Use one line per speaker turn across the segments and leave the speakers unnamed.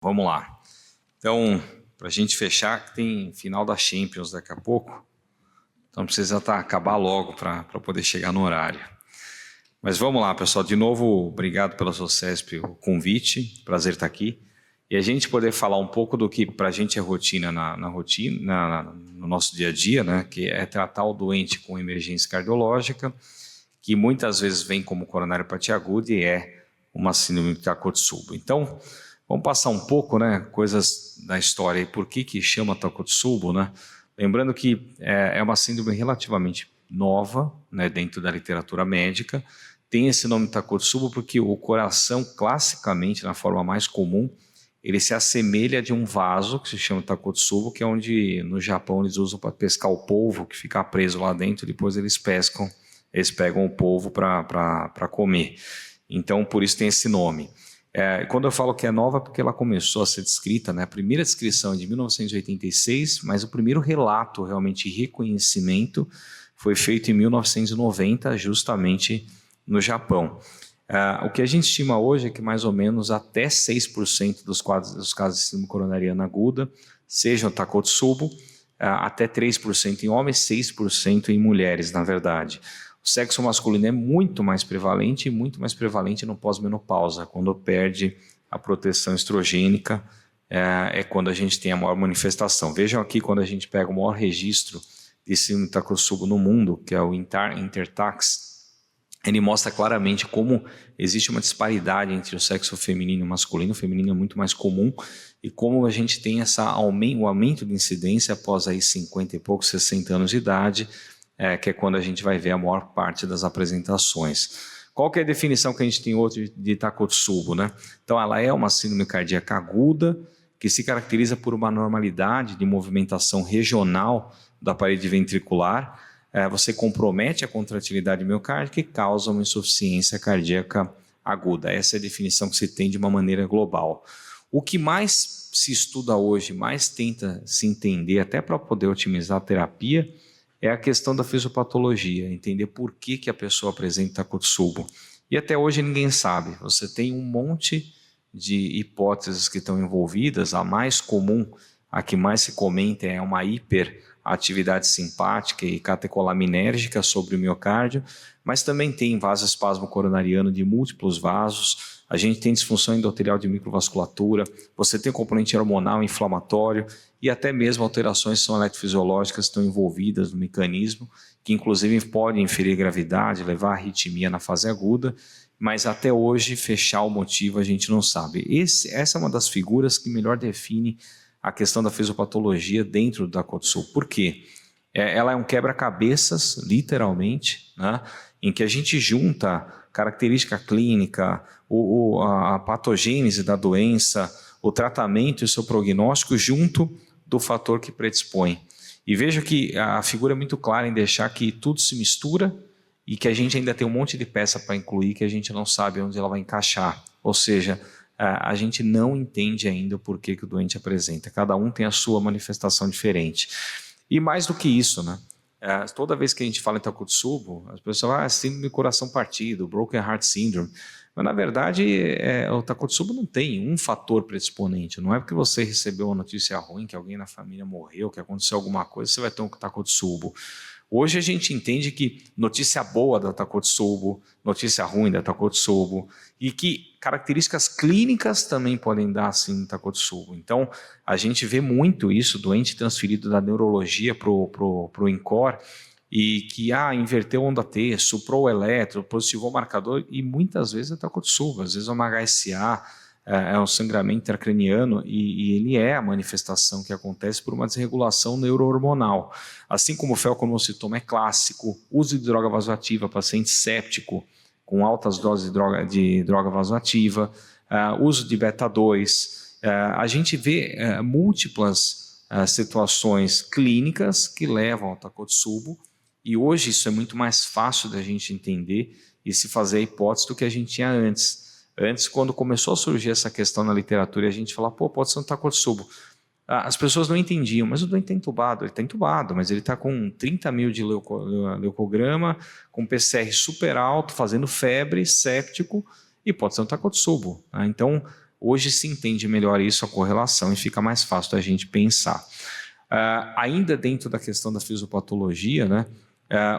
Vamos lá. Então, para a gente fechar, que tem final da Champions daqui a pouco, então precisa acabar logo para poder chegar no horário. Mas vamos lá, pessoal. De novo, obrigado pela SOCESP, o convite. Prazer estar aqui. E a gente poder falar um pouco do que para a gente é rotina no nosso dia a dia, né? Que é tratar o doente com emergência cardiológica, que muitas vezes vem como coronariopatia aguda e é uma síndrome de Takotsubo. Então, vamos passar um pouco, né, coisas da história e por que chama Takotsubo, né? Lembrando que é uma síndrome relativamente nova, né, dentro da literatura médica. Tem esse nome Takotsubo porque o coração, classicamente, na forma mais comum, ele se assemelha de um vaso que se chama Takotsubo, que é onde no Japão eles usam para pescar o polvo que fica preso lá dentro, depois eles pegam o polvo para comer. Então, por isso tem esse nome. Quando eu falo que é nova, é porque ela começou a ser descrita, né? A primeira descrição é de 1986, mas o primeiro relato realmente de reconhecimento foi feito em 1990, justamente no Japão. O que a gente estima hoje é que mais ou menos até 6% dos casos de síndrome coronariana aguda sejam Takotsubo, até 3% em homens, 6% em mulheres, na verdade. O sexo masculino é muito mais prevalente e muito mais prevalente no pós-menopausa, quando perde a proteção estrogênica, é quando a gente tem a maior manifestação. Vejam aqui quando a gente pega o maior registro de síndrome de Takotsubo no mundo, que é o Intertax, ele mostra claramente como existe uma disparidade entre o sexo feminino e masculino. O feminino é muito mais comum e como a gente tem o aumento de incidência após aí 50 e poucos, 60 anos de idade, que é quando a gente vai ver a maior parte das apresentações. Qual que é a definição que a gente tem hoje de Takotsubo, né? Então, ela é uma síndrome cardíaca aguda que se caracteriza por uma normalidade de movimentação regional da parede ventricular. Você compromete a contratilidade miocárdica e causa uma insuficiência cardíaca aguda. Essa é a definição que se tem de uma maneira global. O que mais se estuda hoje, mais tenta se entender, até para poder otimizar a terapia, é a questão da fisiopatologia, entender por que a pessoa apresenta Takotsubo. E até hoje ninguém sabe. Você tem um monte de hipóteses que estão envolvidas. A mais comum, a que mais se comenta, é uma hiperatividade simpática e catecolaminérgica sobre o miocárdio, mas também tem vasoespasmo coronariano de múltiplos vasos. A gente tem disfunção endotelial de microvasculatura, você tem componente hormonal inflamatório e até mesmo alterações são eletrofisiológicas estão envolvidas no mecanismo, que inclusive podem inferir gravidade, levar a arritmia na fase aguda, mas até hoje fechar o motivo a gente não sabe. Essa é uma das figuras que melhor define a questão da fisiopatologia dentro da Takotsubo. Por quê? Ela é um quebra-cabeças, literalmente, né, em que a gente junta característica clínica, a patogênese da doença, o tratamento e o seu prognóstico junto do fator que predispõe. E veja que a figura é muito clara em deixar que tudo se mistura e que a gente ainda tem um monte de peça para incluir que a gente não sabe onde ela vai encaixar. Ou seja, a gente não entende ainda o porquê que o doente apresenta. Cada um tem a sua manifestação diferente. E mais do que isso, né? Toda vez que a gente fala em Takotsubo, as pessoas falam, síndrome do coração partido, Broken Heart Syndrome. Mas, na verdade, o Takotsubo não tem um fator predisponente. Não é porque você recebeu uma notícia ruim, que alguém na família morreu, que aconteceu alguma coisa, você vai ter um Takotsubo. Hoje a gente entende que notícia boa da Takotsubo, notícia ruim da Takotsubo, e que características clínicas também podem dar assim Takotsubo. Então, a gente vê muito isso, doente transferido da neurologia para o INCOR, e que inverteu onda T, suprou o eletro, positivou o marcador, e muitas vezes é Takotsubo, às vezes é uma HSA, é um sangramento intracraniano e ele é a manifestação que acontece por uma desregulação neurohormonal. Assim como o felconomocitoma é clássico, uso de droga vasoativa, paciente séptico com altas doses de droga vasoativa, uso de beta-2, a gente vê múltiplas situações clínicas que levam ao Takotsubo e hoje isso é muito mais fácil da gente entender e se fazer a hipótese do que a gente tinha antes. Antes, quando começou a surgir essa questão na literatura, a gente falava, pode ser um Takotsubo. As pessoas não entendiam, mas o doente está entubado. Ele está entubado, mas ele está com 30 mil de leucograma, com PCR super alto, fazendo febre, séptico, e pode ser um Takotsubo. Então, Hoje se entende melhor isso, a correlação, e fica mais fácil da gente pensar. Ainda dentro da questão da fisiopatologia, né,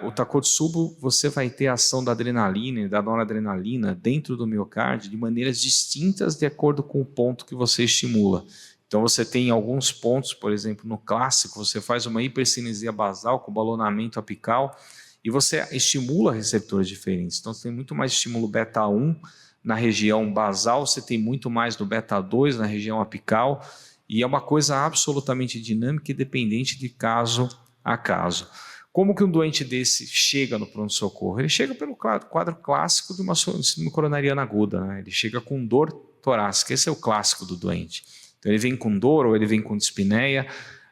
o Takotsubo, você vai ter a ação da adrenalina e da noradrenalina dentro do miocárdio de maneiras distintas de acordo com o ponto que você estimula. Então você tem alguns pontos, por exemplo, no clássico, você faz uma hipercinesia basal com balonamento apical e você estimula receptores diferentes. Então você tem muito mais estímulo beta 1 na região basal, você tem muito mais do beta 2 na região apical, e é uma coisa absolutamente dinâmica e dependente de caso a caso. Como que um doente desse chega no pronto-socorro? Ele chega pelo quadro clássico de uma síndrome coronariana aguda, né? Ele chega com dor torácica, esse é o clássico do doente. Então ele vem com dor ou ele vem com dispneia.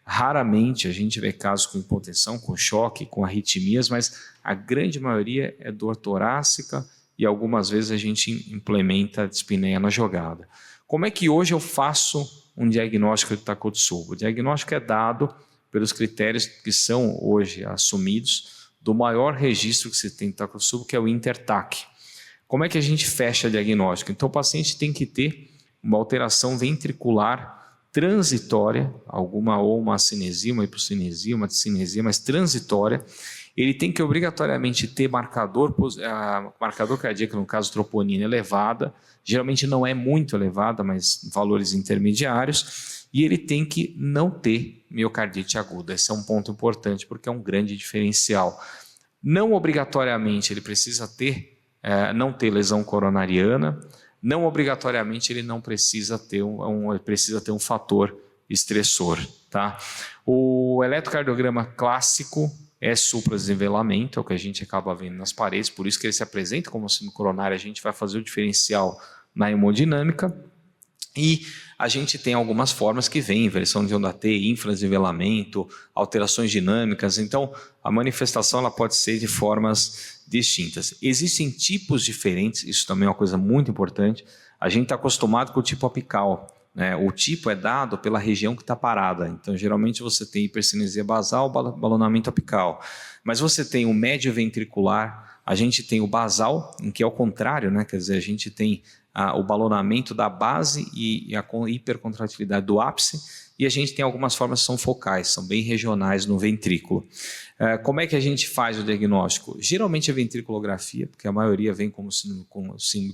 Raramente a gente vê casos com hipotensão, com choque, com arritmias, mas a grande maioria é dor torácica e algumas vezes a gente implementa a dispneia na jogada. Como é que hoje eu faço um diagnóstico de Takotsubo? O diagnóstico é dado pelos critérios que são hoje assumidos do maior registro que se tem de Takotsubo, que é o INTER-TAC. Como é que a gente fecha o diagnóstico? Então o paciente tem que ter uma alteração ventricular transitória, alguma ou uma cinesia, uma hipocinesia, uma discinesia, mas transitória. Ele tem que obrigatoriamente ter marcador cardíaco, no caso troponina elevada, geralmente não é muito elevada, mas valores intermediários, e ele tem que não ter miocardite aguda. Esse é um ponto importante porque é um grande diferencial. Não obrigatoriamente ele precisa ter, não ter lesão coronariana, não obrigatoriamente ele não precisa ter precisa ter um fator estressor, tá? O eletrocardiograma clássico é supradesenvelamento, é o que a gente acaba vendo nas paredes, por isso que ele se apresenta como síndrome coronária. A gente vai fazer o diferencial na hemodinâmica e a gente tem algumas formas que vêm, inversão de onda T, infradesenvelamento, alterações dinâmicas. Então a manifestação ela pode ser de formas distintas. Existem tipos diferentes, isso também é uma coisa muito importante. A gente está acostumado com o tipo apical, né? O tipo é dado pela região que está parada. Então geralmente você tem hipercinesia basal, balonamento apical. Mas você tem o médio ventricular, a gente tem o basal, em que é o contrário, né? Quer dizer, a gente tem o balonamento da base e a hipercontratilidade do ápice, e a gente tem algumas formas que são focais, são bem regionais no ventrículo. Como é que a gente faz o diagnóstico? Geralmente é ventriculografia, porque a maioria vem como síndrome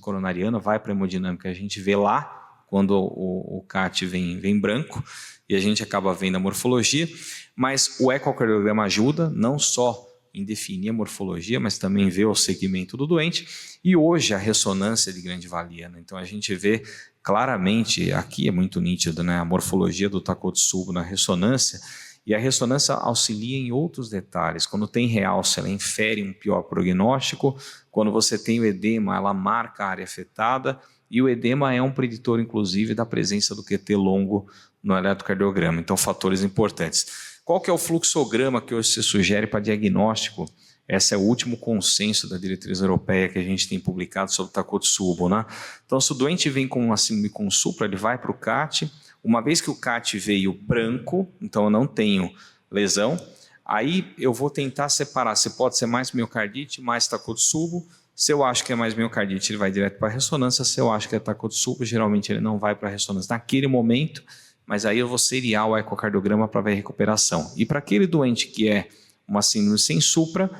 coronariana, vai para a hemodinâmica, a gente vê lá quando o CAT vem branco, e a gente acaba vendo a morfologia, mas o ecocardiograma ajuda, não só em definir a morfologia, mas também ver o segmento do doente, e hoje a ressonância é de grande valia, né? Então a gente vê claramente, aqui é muito nítido, né, a morfologia do Takotsubo na ressonância, e a ressonância auxilia em outros detalhes. Quando tem realce, ela infere um pior prognóstico. Quando você tem o edema, ela marca a área afetada, e o edema é um preditor, inclusive, da presença do QT longo no eletrocardiograma. Então, fatores importantes. Qual que é o fluxograma que hoje se sugere para diagnóstico? Esse é o último consenso da diretriz europeia que a gente tem publicado sobre o Takotsubo, né? Então, se o doente vem com uma síndrome com supra, ele vai para o CAT. Uma vez que o CAT veio branco, então eu não tenho lesão, aí eu vou tentar separar se pode ser mais miocardite, mais Takotsubo. Se eu acho que é mais miocardite, ele vai direto para a ressonância. Se eu acho que é Takotsubo, geralmente ele não vai para a ressonância naquele momento, mas aí eu vou seriar o ecocardiograma para ver a recuperação. E para aquele doente que é uma síndrome sem supra,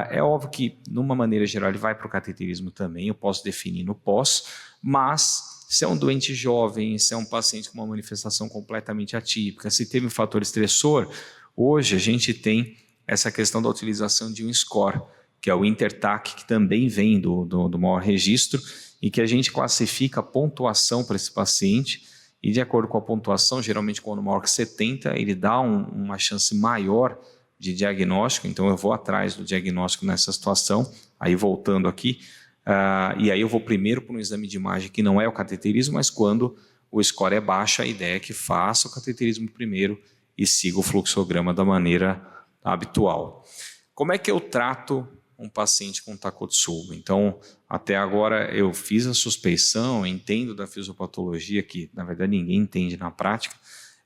é óbvio que, numa maneira geral, ele vai para o cateterismo também, eu posso definir no pós, mas se é um doente jovem, se é um paciente com uma manifestação completamente atípica, se teve um fator estressor, hoje a gente tem essa questão da utilização de um score, que é o INTER-TAC, que também vem do maior registro, e que a gente classifica a pontuação para esse paciente, e de acordo com a pontuação, geralmente quando maior que 70, ele dá uma chance maior de diagnóstico, então eu vou atrás do diagnóstico nessa situação, aí voltando aqui, e aí eu vou primeiro para um exame de imagem que não é o cateterismo, mas quando o score é baixo, a ideia é que faça o cateterismo primeiro e siga o fluxograma da maneira habitual. Como é que eu trato um paciente com Takotsubo? Então, até agora eu fiz a suspeição, entendo da fisiopatologia, que na verdade ninguém entende na prática.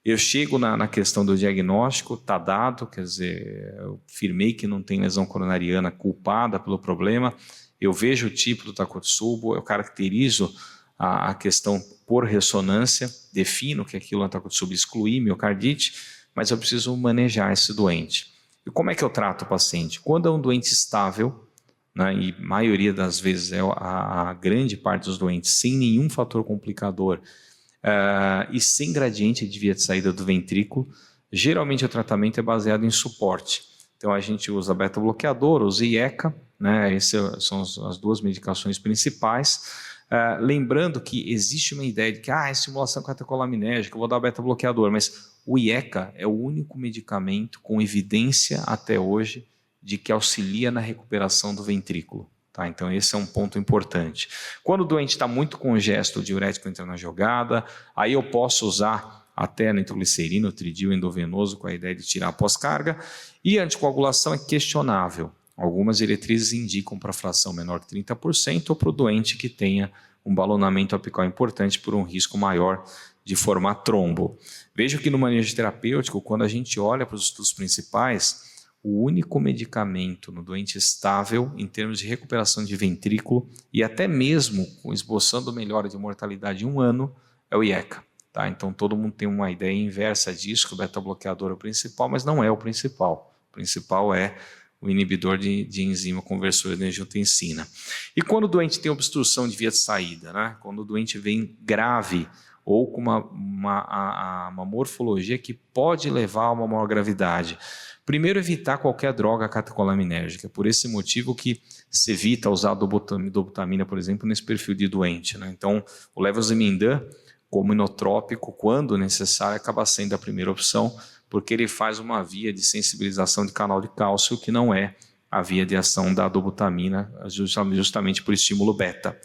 Eu chego na questão do diagnóstico, está dado, quer dizer, eu firmei que não tem lesão coronariana culpada pelo problema, eu vejo o tipo do Takotsubo, eu caracterizo a questão por ressonância, defino que aquilo está subexcluir miocardite, mas eu preciso manejar esse doente. E como é que eu trato o paciente? Quando é um doente estável, né, e a maioria das vezes é a grande parte dos doentes sem nenhum fator complicador e sem gradiente de via de saída do ventrículo, geralmente o tratamento é baseado em suporte. Então a gente usa beta-bloqueador, usa IECA, né, essas são as duas medicações principais. Lembrando que existe uma ideia de que é estimulação catecolaminérgica, eu vou dar beta-bloqueador, mas o IECA é o único medicamento com evidência até hoje de que auxilia na recuperação do ventrículo. Tá? Então esse é um ponto importante. Quando o doente está muito congesto, o diurético entra na jogada, aí eu posso usar até nitroglicerina, o tridil endovenoso, com a ideia de tirar a pós-carga, e a anticoagulação é questionável. Algumas diretrizes indicam para fração menor que 30% ou para o doente que tenha um balonamento apical importante por um risco maior de formar trombo. Veja que no manejo terapêutico, quando a gente olha para os estudos principais, o único medicamento no doente estável em termos de recuperação de ventrículo e até mesmo esboçando melhora de mortalidade em 1 ano é o IECA. Tá? Então todo mundo tem uma ideia inversa disso, que o beta-bloqueador é o principal, mas não é o principal. O principal é o inibidor de enzima conversora de angiotensina. E quando o doente tem obstrução de via de saída, né? Quando o doente vem grave ou com uma morfologia que pode levar a uma maior gravidade, primeiro evitar qualquer droga catecolaminérgica. Por esse motivo que se evita usar dobutamina, por exemplo, nesse perfil de doente. Né? Então, o levosimendan, como inotrópico, quando necessário, acaba sendo a primeira opção, porque ele faz uma via de sensibilização de canal de cálcio que não é a via de ação da dobutamina, justamente por estímulo beta.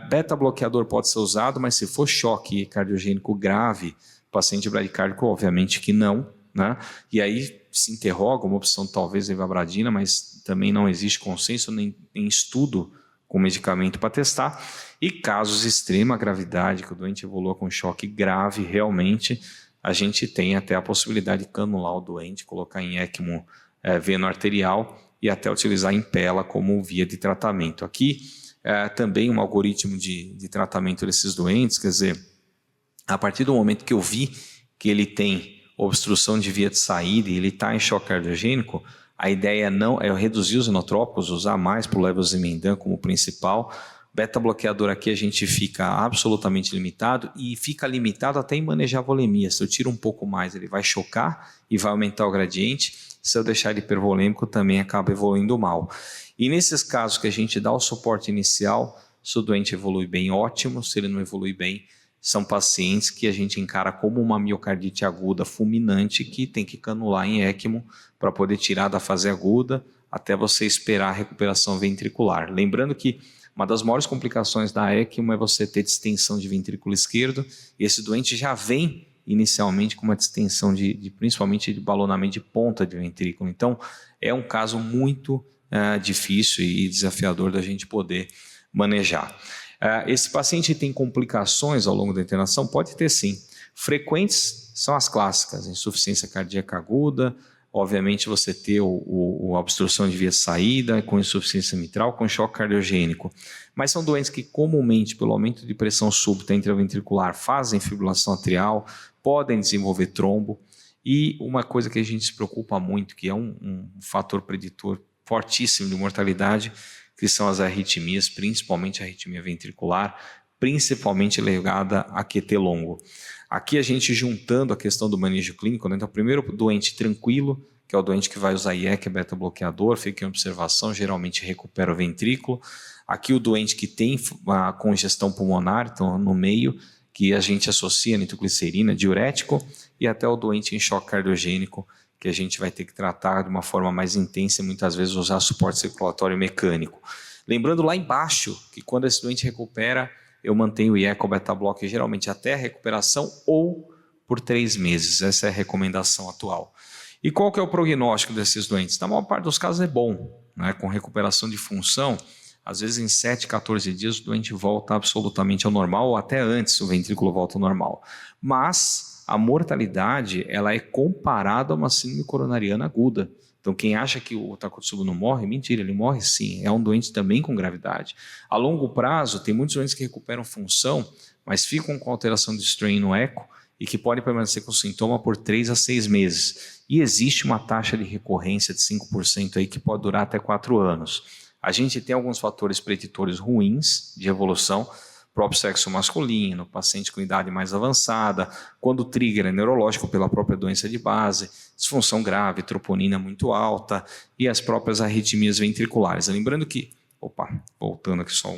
Beta-bloqueador pode ser usado, mas se for choque cardiogênico grave, paciente bradicárdico, obviamente que não, né? E aí se interroga uma opção talvez evabradina, mas também não existe consenso nem estudo com medicamento para testar. E casos de extrema gravidade, que o doente evolua com choque grave, realmente a gente tem até a possibilidade de canular o doente, colocar em ECMO veno-arterial e até utilizar Impella como via de tratamento. Aqui também um algoritmo de tratamento desses doentes, quer dizer, a partir do momento que eu vi que ele tem obstrução de via de saída e ele está em choque cardiogênico, a ideia não é reduzir os inotrópicos, usar mais para o levosimendan como principal. Beta-bloqueador aqui a gente fica absolutamente limitado e fica limitado até em manejar a volemia. Se eu tiro um pouco mais, ele vai chocar e vai aumentar o gradiente. Se eu deixar ele hipervolêmico, também acaba evoluindo mal. E nesses casos que a gente dá o suporte inicial, se o doente evolui bem, ótimo. Se ele não evolui bem, são pacientes que a gente encara como uma miocardite aguda fulminante que tem que canular em ECMO para poder tirar da fase aguda até você esperar a recuperação ventricular. Lembrando que uma das maiores complicações da ECMO é você ter distensão de ventrículo esquerdo e esse doente já vem inicialmente com uma distensão principalmente de balonamento de ponta de ventrículo. Então é um caso muito difícil e desafiador da gente poder manejar. Esse paciente tem complicações ao longo da internação? Pode ter sim. Frequentes são as clássicas, insuficiência cardíaca aguda, obviamente você ter a obstrução de via de saída, com insuficiência mitral, com choque cardiogênico. Mas são doentes que comumente, pelo aumento de pressão súbita intraventricular, fazem fibrilação atrial, podem desenvolver trombo. E uma coisa que a gente se preocupa muito, que é um fator preditor fortíssimo de mortalidade, que são as arritmias, principalmente a arritmia ventricular, principalmente ligada a QT longo. Aqui a gente juntando a questão do manejo clínico, né? Então primeiro o doente tranquilo, que é o doente que vai usar IECA, beta-bloqueador, fica em observação, geralmente recupera o ventrículo. Aqui o doente que tem a congestão pulmonar, então no meio, que a gente associa nitroglicerina, diurético, e até o doente em choque cardiogênico, que a gente vai ter que tratar de uma forma mais intensa e muitas vezes usar suporte circulatório mecânico. Lembrando lá embaixo que quando esse doente recupera, eu mantenho o IECA ou beta-bloque geralmente até a recuperação ou por 3 meses. Essa é a recomendação atual. E qual que é o prognóstico desses doentes? Na maior parte dos casos é bom, né? Com recuperação de função, às vezes em 7, 14 dias o doente volta absolutamente ao normal ou até antes o ventrículo volta ao normal. Mas a mortalidade ela é comparada a uma síndrome coronariana aguda. Então, quem acha que o Takotsubo não morre, mentira, ele morre sim. É um doente também com gravidade. A longo prazo, tem muitos doentes que recuperam função, mas ficam com alteração de strain no eco e que podem permanecer com sintoma por 3 a 6 meses. E existe uma taxa de recorrência de 5% aí que pode durar até 4 anos. A gente tem alguns fatores preditores ruins de evolução, próprio sexo masculino, paciente com idade mais avançada, quando o trigger é neurológico pela própria doença de base, disfunção grave, troponina muito alta e as próprias arritmias ventriculares. Lembrando que, voltando aqui só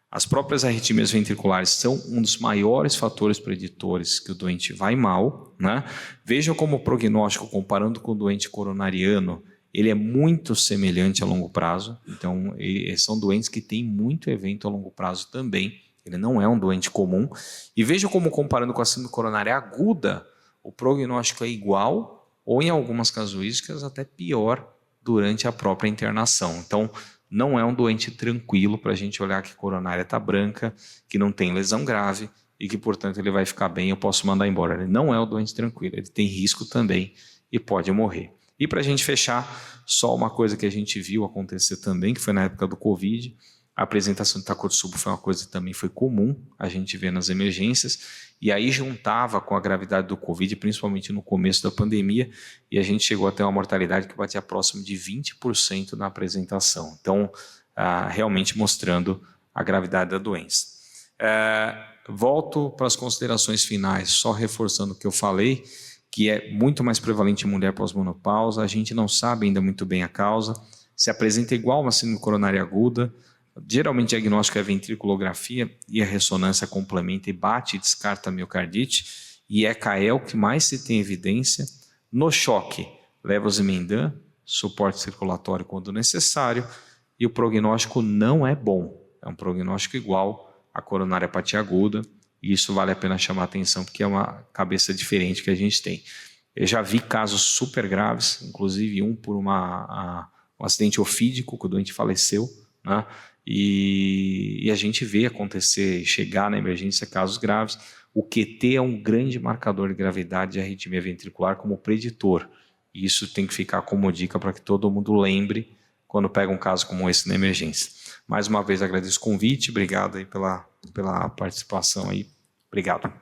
as próprias arritmias ventriculares são um dos maiores fatores preditores que o doente vai mal, né? Vejam como o prognóstico, comparando com o doente coronariano, ele é muito semelhante a longo prazo. Então, são doentes que têm muito evento a longo prazo também. Ele não é um doente comum. E veja como, comparando com a síndrome coronária aguda, o prognóstico é igual ou, em algumas casuísticas, até pior durante a própria internação. Então, não é um doente tranquilo para a gente olhar que a coronária está branca, que não tem lesão grave e que, portanto, ele vai ficar bem, eu posso mandar embora. Ele não é um doente tranquilo, ele tem risco também e pode morrer. E para a gente fechar, só uma coisa que a gente viu acontecer também, que foi na época do Covid, a apresentação de Takotsubo foi uma coisa que também foi comum a gente ver nas emergências, e aí juntava com a gravidade do Covid, principalmente no começo da pandemia, e a gente chegou a ter uma mortalidade que batia próximo de 20% na apresentação. Então, realmente mostrando a gravidade da doença. Volto para as considerações finais, só reforçando o que eu falei, que é muito mais prevalente em mulher pós-menopausa. A gente não sabe ainda muito bem a causa, se apresenta igual uma síndrome coronária aguda. Geralmente o diagnóstico é ventriculografia e a ressonância complementa e bate e descarta a miocardite, e ECA é o que mais se tem evidência. No choque, levosimendan, suporte circulatório quando necessário, e o prognóstico não é bom, é um prognóstico igual à coronária apatia aguda, e isso vale a pena chamar a atenção, porque é uma cabeça diferente que a gente tem. Eu já vi casos super graves, inclusive um por um acidente ofídico, que o doente faleceu, né? E a gente vê acontecer, chegar na emergência casos graves. O QT é um grande marcador de gravidade de arritmia ventricular como preditor. E isso tem que ficar como dica para que todo mundo lembre quando pega um caso como esse na emergência. Mais uma vez agradeço o convite, obrigado aí pela participação aí. Obrigado.